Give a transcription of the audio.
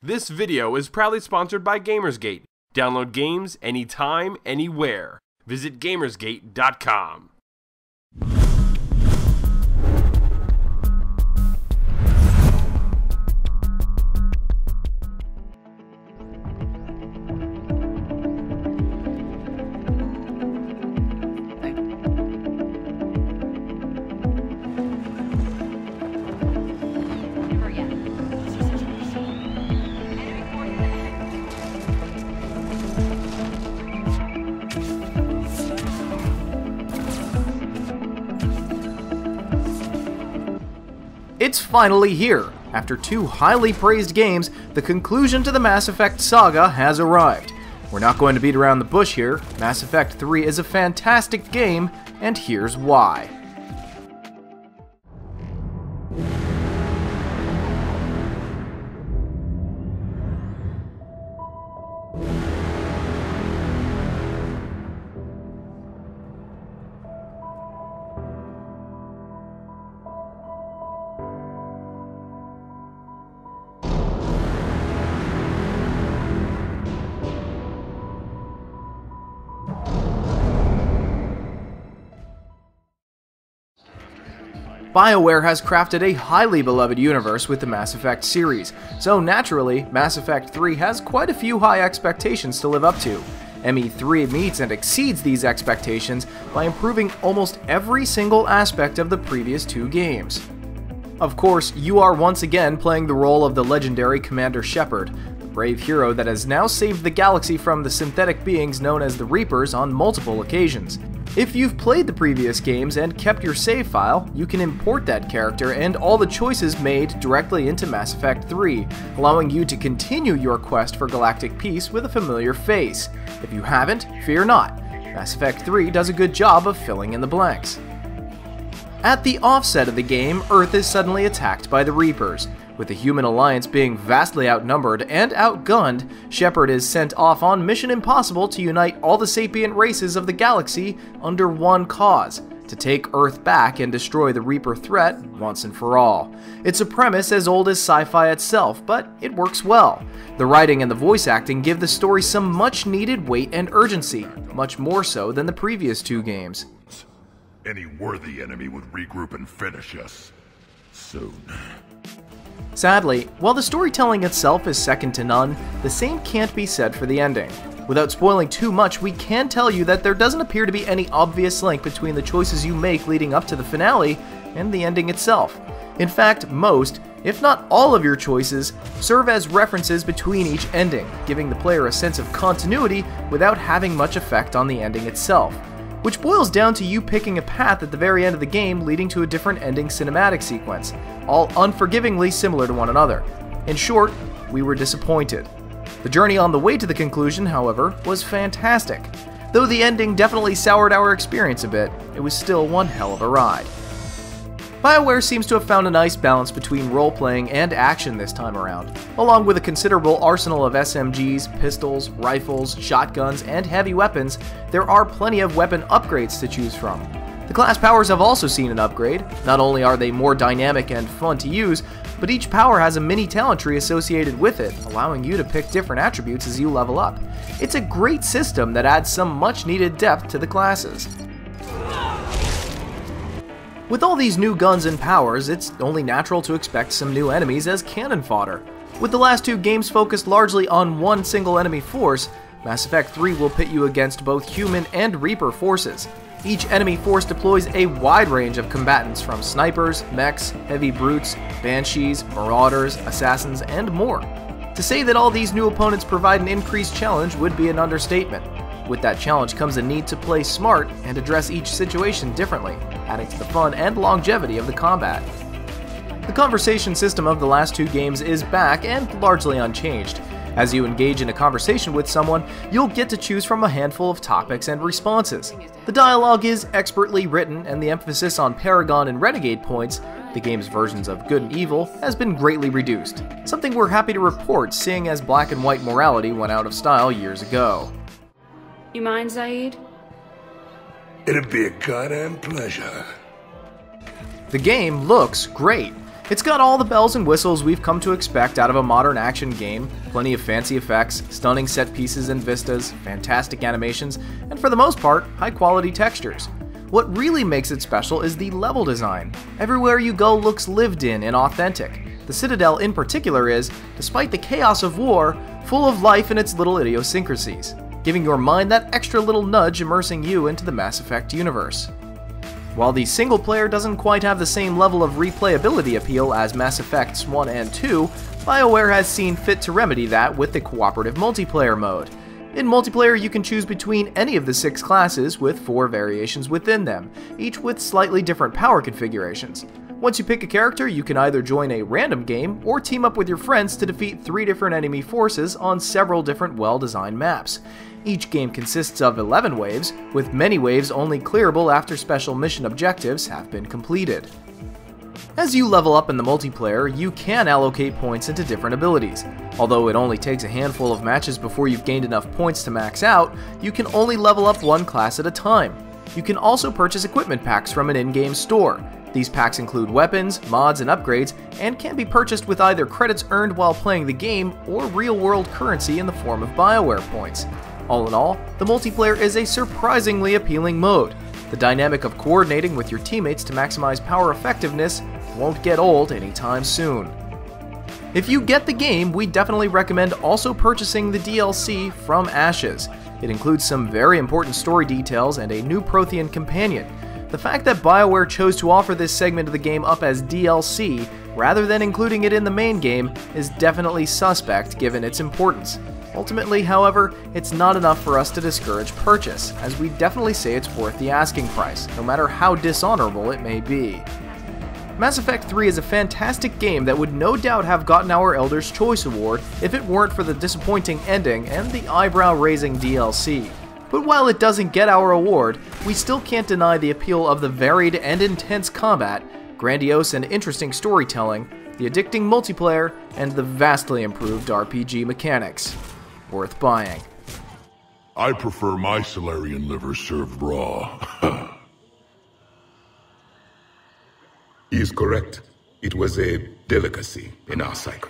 This video is proudly sponsored by Gamersgate. Download games anytime, anywhere. Visit Gamersgate.com. It's finally here! After 2 highly praised games, the conclusion to the Mass Effect saga has arrived. We're not going to beat around the bush here. Mass Effect 3 is a fantastic game, and here's why. BioWare has crafted a highly beloved universe with the Mass Effect series, so naturally, Mass Effect 3 has quite a few high expectations to live up to. ME3 meets and exceeds these expectations by improving almost every single aspect of the previous 2 games. Of course, you are once again playing the role of the legendary Commander Shepard, the brave hero that has now saved the galaxy from the synthetic beings known as the Reapers on multiple occasions. If you've played the previous games and kept your save file, you can import that character and all the choices made directly into Mass Effect 3, allowing you to continue your quest for galactic peace with a familiar face. If you haven't, fear not. Mass Effect 3 does a good job of filling in the blanks. At the offset of the game, Earth is suddenly attacked by the Reapers. With the human alliance being vastly outnumbered and outgunned, Shepard is sent off on Mission Impossible to unite all the sapient races of the galaxy under one cause: to take Earth back and destroy the Reaper threat once and for all. It's a premise as old as sci-fi itself, but it works well. The writing and the voice acting give the story some much needed weight and urgency, much more so than the previous 2 games. Any worthy enemy would regroup and finish us soon. Sadly, while the storytelling itself is second to none, the same can't be said for the ending. Without spoiling too much, we can tell you that there doesn't appear to be any obvious link between the choices you make leading up to the finale and the ending itself. In fact, most, if not all of your choices, serve as references between each ending, giving the player a sense of continuity without having much effect on the ending itself. Which boils down to you picking a path at the very end of the game leading to a different ending cinematic sequence, all unforgivingly similar to one another. In short, we were disappointed. The journey on the way to the conclusion, however, was fantastic. Though the ending definitely soured our experience a bit, it was still one hell of a ride. BioWare seems to have found a nice balance between role-playing and action this time around. Along with a considerable arsenal of SMGs, pistols, rifles, shotguns, and heavy weapons, there are plenty of weapon upgrades to choose from. The class powers have also seen an upgrade. Not only are they more dynamic and fun to use, but each power has a mini talent tree associated with it, allowing you to pick different attributes as you level up. It's a great system that adds some much-needed depth to the classes. With all these new guns and powers, it's only natural to expect some new enemies as cannon fodder. With the last 2 games focused largely on one single enemy force, Mass Effect 3 will pit you against both human and Reaper forces. Each enemy force deploys a wide range of combatants from snipers, mechs, heavy brutes, banshees, marauders, assassins, and more. To say that all these new opponents provide an increased challenge would be an understatement. With that challenge comes a need to play smart and address each situation differently, adding to the fun and longevity of the combat. The conversation system of the last 2 games is back and largely unchanged. As you engage in a conversation with someone, you'll get to choose from a handful of topics and responses. The dialogue is expertly written, and the emphasis on Paragon and Renegade points, the game's versions of good and evil, has been greatly reduced. Something we're happy to report, seeing as black and white morality went out of style years ago. You mind, Zaid? It'd be a goddamn pleasure. The game looks great. It's got all the bells and whistles we've come to expect out of a modern action game, plenty of fancy effects, stunning set pieces and vistas, fantastic animations, and for the most part, high quality textures. What really makes it special is the level design. Everywhere you go looks lived in and authentic. The Citadel in particular is, despite the chaos of war, full of life and its little idiosyncrasies, giving your mind that extra little nudge immersing you into the Mass Effect universe. While the single player doesn't quite have the same level of replayability appeal as Mass Effects 1 and 2, BioWare has seen fit to remedy that with the cooperative multiplayer mode. In multiplayer, you can choose between any of the 6 classes with 4 variations within them, each with slightly different power configurations. Once you pick a character, you can either join a random game or team up with your friends to defeat 3 different enemy forces on several different well-designed maps. Each game consists of 11 waves, with many waves only clearable after special mission objectives have been completed. As you level up in the multiplayer, you can allocate points into different abilities. Although it only takes a handful of matches before you've gained enough points to max out, you can only level up one class at a time. You can also purchase equipment packs from an in-game store. These packs include weapons, mods, and upgrades, and can be purchased with either credits earned while playing the game or real-world currency in the form of BioWare points. All in all, the multiplayer is a surprisingly appealing mode. The dynamic of coordinating with your teammates to maximize power effectiveness won't get old anytime soon. If you get the game, we definitely recommend also purchasing the DLC from Ashes. It includes some very important story details and a new Prothean companion. The fact that BioWare chose to offer this segment of the game up as DLC rather than including it in the main game is definitely suspect given its importance. Ultimately, however, it's not enough for us to discourage purchase, as we definitely say it's worth the asking price, no matter how dishonorable it may be. Mass Effect 3 is a fantastic game that would no doubt have gotten our Elder's Choice Award if it weren't for the disappointing ending and the eyebrow-raising DLC. But while it doesn't get our award, we still can't deny the appeal of the varied and intense combat, grandiose and interesting storytelling, the addicting multiplayer, and the vastly improved RPG mechanics. Worth buying. I prefer my Solarian liver served raw. He is correct. It was a delicacy in our cycle.